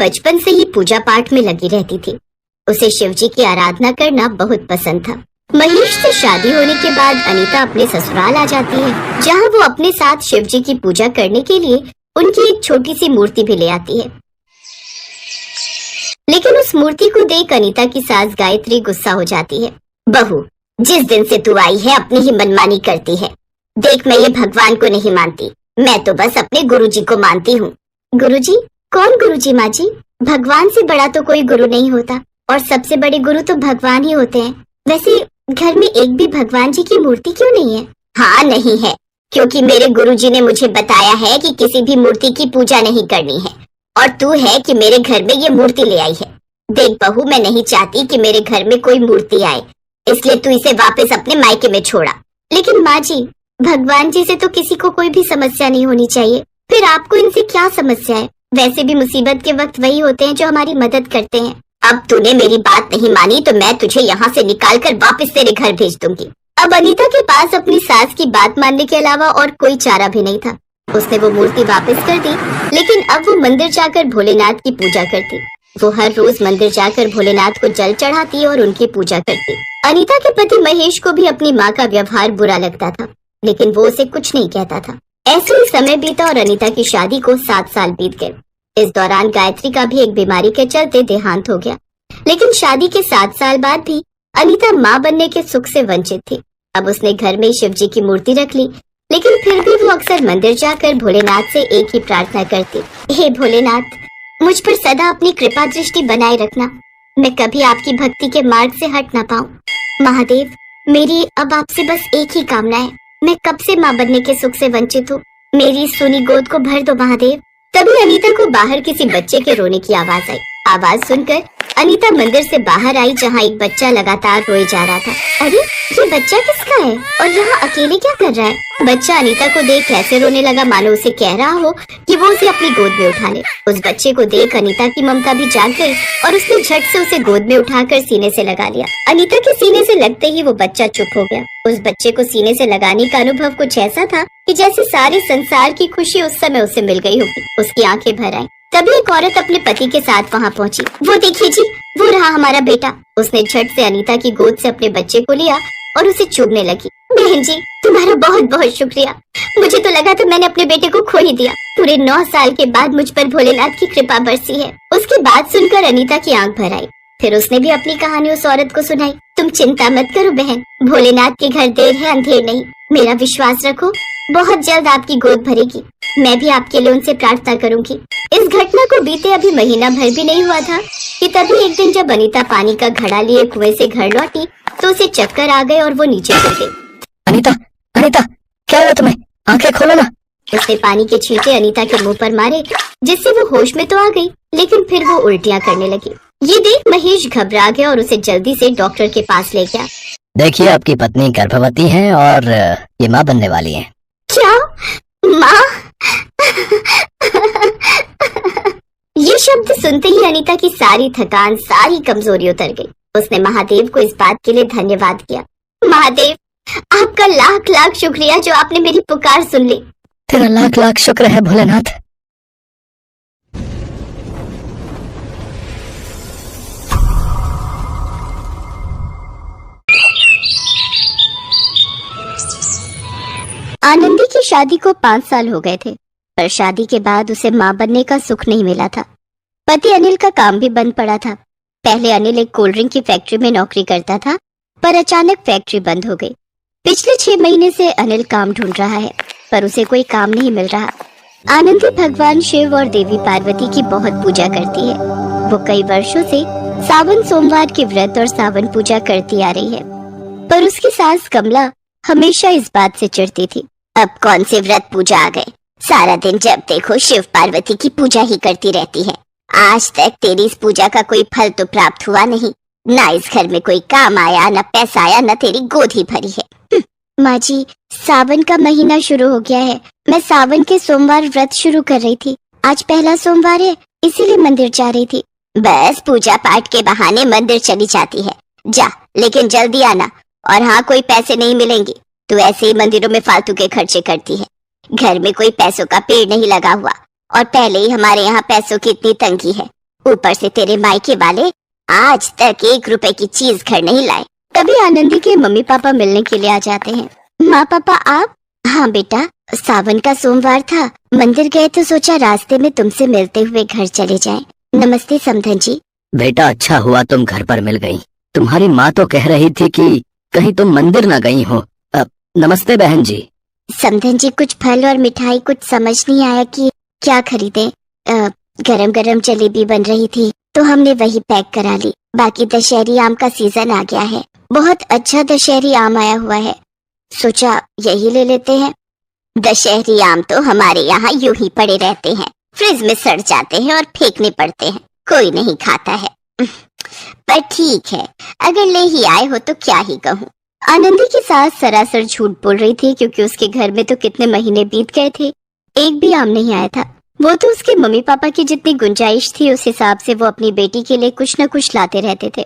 बचपन से ही पूजा पाठ में लगी रहती थी। उसे शिव जी की आराधना करना बहुत पसंद था। महेश से शादी होने के बाद अनीता अपने ससुराल आ जाती है, जहाँ वो अपने साथ शिव जी की पूजा करने के लिए उनकी एक छोटी सी मूर्ति भी ले आती है। लेकिन उस मूर्ति को देख अनीता की सास गायत्री गुस्सा हो जाती है। बहू, जिस दिन से तू आई है अपनी ही मनमानी करती है। देख, मैं ये भगवान को नहीं मानती, मैं तो बस अपने गुरुजी को मानती हूँ। गुरुजी? कौन गुरुजी माँ जी? भगवान से बड़ा तो कोई गुरु नहीं होता, और सबसे बड़े गुरु तो भगवान ही होते हैं। वैसे घर में एक भी भगवान जी की मूर्ति क्यों नहीं है? हाँ, नहीं है, क्योंकि मेरे गुरुजी ने मुझे बताया है कि किसी भी मूर्ति की पूजा नहीं करनी है, और तू है कि मेरे घर में ये मूर्ति ले आई है। देख बहू, मैं नहीं चाहती कि मेरे घर में कोई मूर्ति आए, इसलिए तू इसे वापस अपने मायके में छोड़ा। लेकिन माँ जी, भगवान जी से तो किसी को कोई भी समस्या नहीं होनी चाहिए, फिर आपको इनसे क्या समस्या है? वैसे भी मुसीबत के वक्त वही होते हैं जो हमारी मदद करते हैं। अब तूने मेरी बात नहीं मानी तो मैं तुझे यहाँ से निकाल कर वापस तेरे घर भेज दूंगी। अब अनीता के पास अपनी सास की बात मानने के अलावा और कोई चारा भी नहीं था। उसने वो मूर्ति वापस कर दी, लेकिन अब वो मंदिर जाकर भोलेनाथ की पूजा करती। वो हर रोज मंदिर जाकर भोलेनाथ को जल चढ़ाती और उनकी पूजा करती। अनीता के पति महेश को भी अपनी माँ का व्यवहार बुरा लगता था, लेकिन वो उसे कुछ नहीं कहता था। ऐसे ही समय बीता और अनीता की शादी को 7 साल बीत गए। इस दौरान गायत्री का भी एक बीमारी के चलते देहांत हो गया। लेकिन शादी के 7 साल बाद भी अनीता माँ बनने के सुख से वंचित थी। अब उसने घर में शिव जी की मूर्ति रख ली, लेकिन फिर भी वो अक्सर मंदिर जाकर भोलेनाथ से एक ही प्रार्थना करती, हे भोलेनाथ, मुझ पर सदा अपनी कृपा दृष्टि बनाए रखना, मैं कभी आपकी भक्ति के मार्ग से हट ना पाऊं। महादेव, मेरी अब आपसे बस एक ही कामना है, मैं कब से माँ बनने के सुख से वंचित हूँ, मेरी सोनी गोद को भर दो महादेव। तभी अनीता को बाहर किसी बच्चे के रोने की आवाज आई। आवाज सुनकर अनीता मंदिर से बाहर आई, जहाँ एक बच्चा लगातार रोए जा रहा था। अरे, ये बच्चा किसका है और यहाँ अकेले क्या कर रहा है? बच्चा अनीता को देख ऐसे रोने लगा मानो उसे कह रहा हो कि वो उसे अपनी गोद में उठा ले। उस बच्चे को देख अनीता की ममता भी जाग गई और उसने झट से उसे गोद में उठाकर सीने से लगा लिया। अनीता के सीने से लगते ही वो बच्चा चुप हो गया। उस बच्चे को सीने से लगाने का अनुभव कुछ ऐसा था कि जैसे सारे संसार की खुशी उस समय उसे मिल गई होगी। उसकी आंखें भर आई। तभी एक औरत अपने पति के साथ वहाँ पहुँची। वो देखिए जी, वो रहा हमारा बेटा। उसने झट से अनीता की गोद से अपने बच्चे को लिया और उसे चूमने लगी। बहन जी, तुम्हारा बहुत बहुत शुक्रिया। मुझे तो लगा था मैंने अपने बेटे को खो ही दिया। पूरे 9 साल के बाद मुझ पर भोलेनाथ की कृपा बरसी है। उसकी बात सुनकर अनीता की आंख भर आई। फिर उसने भी अपनी कहानी उस औरत को सुनाई। तुम चिंता मत करो बहन, भोलेनाथ के घर देर है अंधेर नहीं। मेरा विश्वास रखो, बहुत जल्द आपकी गोद भरेगी। मैं भी आपके लिए उनसे प्रार्थना करूंगी। इस घटना को बीते अभी महीना भर भी नहीं हुआ था कि तभी एक दिन जब अनीता पानी का घड़ा लिए कुएं से घर लौटी तो उसे चक्कर आ गए और वो नीचे गिर गई। अनीता, अनीता, क्या हुआ तुम्हें? आंखें खोलो ना। उसने पानी के छींटे अनीता के मुंह पर मारे, जिससे वो होश में तो आ गई, लेकिन फिर वो उल्टियां करने लगी। ये देख महेश घबरा गया और उसे जल्दी से डॉक्टर के पास ले गया। देखिए, आपकी पत्नी गर्भवती है और ये माँ बनने वाली है। क्या? माँ? ये शब्द सुनते ही अनीता की सारी थकान, सारी कमजोरी उतर गई। उसने महादेव को इस बात के लिए धन्यवाद किया। महादेव, आपका लाख लाख शुक्रिया जो आपने मेरी पुकार सुन ली। तेरा लाख लाख शुक्र है भोलेनाथ। आनंदी की शादी को 5 साल हो गए थे, पर शादी के बाद उसे माँ बनने का सुख नहीं मिला था। पति अनिल का काम भी बंद पड़ा था। पहले अनिल एक कोल्ड ड्रिंक की फैक्ट्री में नौकरी करता था, पर अचानक फैक्ट्री बंद हो गई। पिछले 6 महीने से अनिल काम ढूंढ रहा है, पर उसे कोई काम नहीं मिल रहा। आनंदी भगवान शिव और देवी पार्वती की बहुत पूजा करती है। वो कई वर्षों से सावन सोमवार के व्रत और सावन पूजा करती आ रही है, पर उसकी सास कमला हमेशा इस बात से चिढ़ती थी। अब कौन से व्रत पूजा आ गए, सारा दिन जब देखो शिव पार्वती की पूजा ही करती रहती है। आज तक तेरी इस पूजा का कोई फल तो प्राप्त हुआ नहीं, ना इस घर में कोई काम आया, न पैसा आया, न तेरी गोद ही भरी है। माँ जी, सावन का महीना शुरू हो गया है। मैं सावन के सोमवार व्रत शुरू कर रही थी। आज पहला सोमवार है, इसीलिए मंदिर जा रही थी। बस पूजा पाठ के बहाने मंदिर चली जाती है। जा, लेकिन जल्दी आना। और हाँ, कोई पैसे नहीं मिलेंगे। तू ऐसे ही मंदिरों में फालतू के खर्चे करती है। घर में कोई पैसों का पेड़ नहीं लगा हुआ, और पहले ही हमारे यहाँ पैसों की इतनी तंगी है। ऊपर से तेरे मायके वाले आज तक 1 रुपए की चीज घर नहीं लाए। तभी आनंदी के मम्मी पापा मिलने के लिए आ जाते हैं। माँ पापा आप? हाँ बेटा, सावन का सोमवार था, मंदिर गए तो सोचा रास्ते में तुमसे मिलते हुए घर चले जाएं। नमस्ते समधन जी। बेटा अच्छा हुआ तुम घर पर मिल गई। तुम्हारी माँ तो कह रही थी कि कहीं तुम मंदिर न गई हो। नमस्ते बहन जी। समधन जी कुछ फल और मिठाई, कुछ समझ नहीं आया कि क्या खरीदे। गरम गरम जलेबी बन रही थी तो हमने वही पैक करा ली। बाकी दशहरी आम का सीजन आ गया है, बहुत अच्छा दशहरी आम आया हुआ है, सोचा यही ले लेते हैं। दशहरी आम तो हमारे यहाँ यूं ही पड़े रहते हैं, फ्रिज में सड़ जाते हैं और फेंकने पड़ते हैं, कोई नहीं खाता है। पर ठीक है, अगर ले ही आए हो तो क्या ही कहूँ। आनंदी की सास सरासर झूठ बोल रही थी, क्योंकि उसके घर में तो कितने महीने बीत गए थे, एक भी आम नहीं आया था। वो तो उसके मम्मी पापा की जितनी गुंजाइश थी उस हिसाब से वो अपनी बेटी के लिए कुछ न कुछ लाते रहते थे।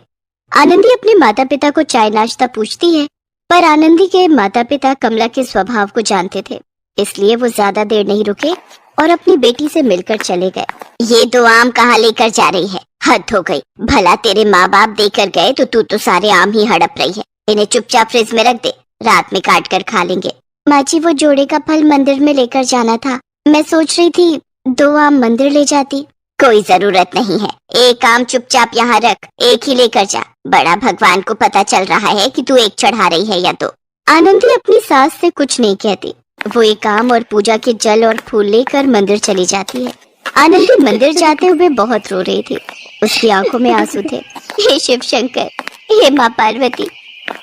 आनंदी अपने माता पिता को चाय नाश्ता पूछती है, पर आनंदी के माता पिता कमला के स्वभाव को जानते थे, इसलिए वो ज्यादा देर नहीं रुके और अपनी बेटी से मिलकर चले गए। ये 2 आम कहाँ लेकर जा रही है? हद हो गई, भला तेरे माँ बाप देकर गए तो तू तो सारे आम ही हड़प रही है। इन्हें चुपचाप फ्रिज में रख दे, रात में काट कर खा लेंगे। माँ जी वो जोड़े का फल मंदिर में लेकर जाना था, मैं सोच रही थी 2 आम मंदिर ले जाती। कोई जरूरत नहीं है, 1 आम चुपचाप यहाँ रख, 1 ही लेकर जा। बड़ा भगवान को पता चल रहा है कि तू 1 चढ़ा रही है या 2। आनंदी अपनी सास से कुछ नहीं कहती, वो 1 आम और पूजा के जल और फूल लेकर मंदिर चली जाती है। आनंदी मंदिर जाते हुए बहुत रो रही थी, उसकी आंखों में आंसू थे। हे शिव शंकर, हे माँ पार्वती,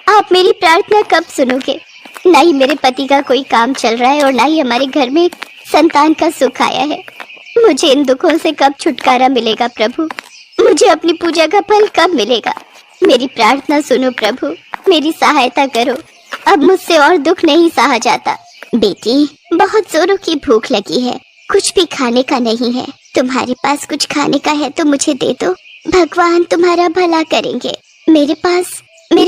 आप मेरी प्रार्थना कब सुनोगे? ना ही मेरे पति का कोई काम चल रहा है और ना ही हमारे घर में संतान का सुख आया है। मुझे इन दुखों से कब छुटकारा मिलेगा प्रभु? मुझे अपनी पूजा का फल कब मिलेगा? मेरी प्रार्थना सुनो प्रभु, मेरी सहायता करो, अब मुझसे और दुख नहीं सहा जाता। बेटी बहुत जोरों की भूख लगी है, कुछ भी खाने का नहीं है, तुम्हारे पास कुछ खाने का है तो मुझे दे दो, भगवान तुम्हारा भला करेंगे। मेरे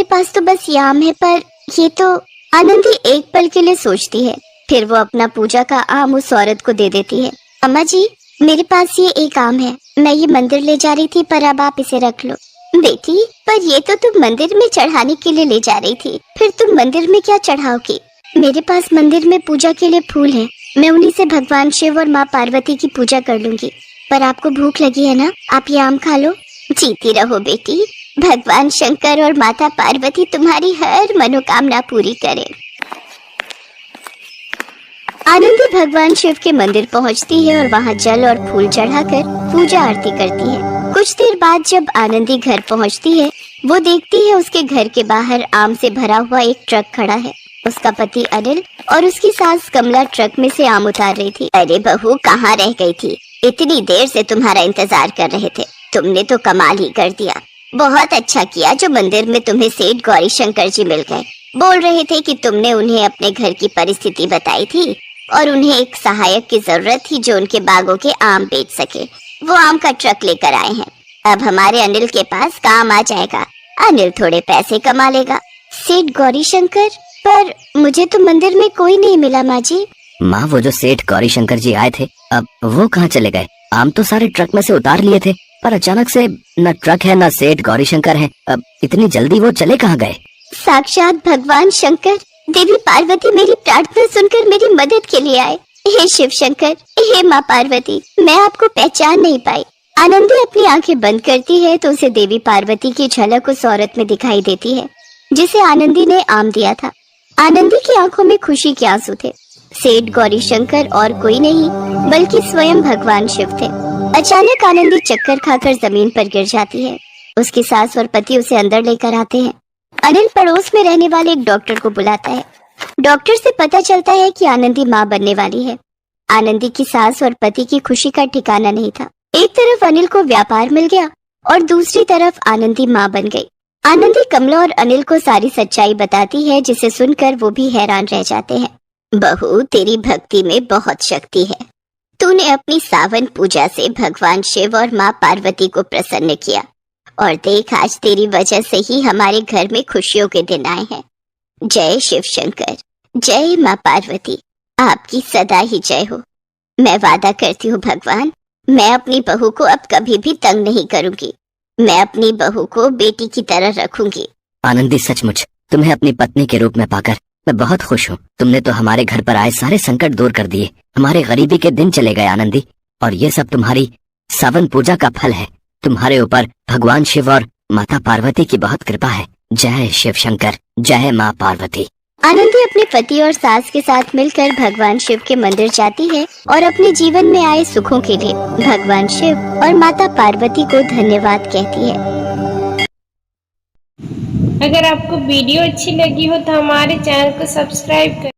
पास तो बस ये आम है, पर ये तो। आनंदी एक पल के लिए सोचती है, फिर वो अपना पूजा का आम उस औरत को दे देती है। अम्मा जी मेरे पास ये 1 आम है, मैं ये मंदिर ले जा रही थी, पर अब आप इसे रख लो। बेटी पर ये तो तुम मंदिर में चढ़ाने के लिए ले जा रही थी, फिर तुम मंदिर में क्या चढ़ाओगी? मेरे पास मंदिर में पूजा के लिए फूल है, मैं उन्हीं से भगवान शिव और माँ पार्वती की पूजा कर लूंगी। पर आपको भूख लगी है ना, आप ये आम खा लो। जीती रहो बेटी, भगवान शंकर और माता पार्वती तुम्हारी हर मनोकामना पूरी करें। आनंदी भगवान शिव के मंदिर पहुंचती है और वहां जल और फूल चढ़ाकर पूजा आरती करती है। कुछ देर बाद जब आनंदी घर पहुंचती है, वो देखती है उसके घर के बाहर आम से भरा हुआ एक ट्रक खड़ा है। उसका पति अनिल और उसकी सास कमला ट्रक में से आम उतार रही थी। अरे बहू कहाँ रह गई थी? इतनी देर से तुम्हारा इंतजार कर रहे थे, तुमने तो कमाल ही कर दिया। बहुत अच्छा किया जो मंदिर में तुम्हें सेठ गौरी शंकर जी मिल गए। बोल रहे थे कि तुमने उन्हें अपने घर की परिस्थिति बताई थी और उन्हें एक सहायक की जरूरत थी जो उनके बागों के आम बेच सके। वो आम का ट्रक लेकर आए हैं, अब हमारे अनिल के पास काम आ जाएगा, अनिल थोड़े पैसे कमा लेगा। सेठ गौरी शंकर? पर मुझे तो मंदिर में कोई नहीं मिला माँ जी। माँ वो जो सेठ गौरी शंकर जी आए थे, अब वो कहाँ चले गए? आम तो सारे ट्रक में से उतार लिए थे, पर अचानक से न ट्रक है न सेठ गौरी शंकर है, अब इतनी जल्दी वो चले कहाँ गए? साक्षात भगवान शंकर, देवी पार्वती मेरी प्रार्थना सुनकर मेरी मदद के लिए आए। हे शिव शंकर, हे माँ पार्वती, मैं आपको पहचान नहीं पाई। आनंदी अपनी आंखें बंद करती है तो उसे देवी पार्वती की झलक उस औरत में दिखाई देती है जिसे आनंदी ने आम दिया था। आनंदी की आंखों में खुशी के आंसू थे। सेठ गौरी शंकर और कोई नहीं बल्कि स्वयं भगवान शिव थे। अचानक आनंदी चक्कर खाकर जमीन पर गिर जाती है। उसकी सास और पति उसे अंदर लेकर आते हैं। अनिल पड़ोस में रहने वाले एक डॉक्टर को बुलाता है। डॉक्टर से पता चलता है कि आनंदी माँ बनने वाली है। आनंदी की सास और पति की खुशी का ठिकाना नहीं था। एक तरफ अनिल को व्यापार मिल गया और दूसरी तरफ आनंदी माँ बन गई। आनंदी कमला और अनिल को सारी सच्चाई बताती है, जिसे सुनकर वो भी हैरान रह जाते हैं। बहू तेरी भक्ति में बहुत शक्ति है, तूने अपनी सावन पूजा से भगवान शिव और माँ पार्वती को प्रसन्न किया और देख आज तेरी वजह से ही हमारे घर में खुशियों के दिन आए हैं। जय शिव शंकर, जय माँ पार्वती, आपकी सदा ही जय हो। मैं वादा करती हूँ भगवान, मैं अपनी बहू को अब कभी भी तंग नहीं करूंगी। मैं अपनी बहू को बेटी की तरह रखूंगी। आनंदी, सचमुच तुम्हें अपनी पत्नी के रूप में पाकर मैं बहुत खुश हूँ। तुमने तो हमारे घर पर आए सारे संकट दूर कर दिए। हमारे गरीबी के दिन चले गए आनंदी, और ये सब तुम्हारी सावन पूजा का फल है। तुम्हारे ऊपर भगवान शिव और माता पार्वती की बहुत कृपा है। जय शिव शंकर, जय माँ पार्वती। आनंदी अपने पति और सास के साथ मिलकर भगवान शिव के मंदिर जाती है और अपने जीवन में आए सुखों के लिए भगवान शिव और माता पार्वती को धन्यवाद कहती है। अगर आपको वीडियो अच्छी लगी हो तो हमारे चैनल को सब्सक्राइब करें।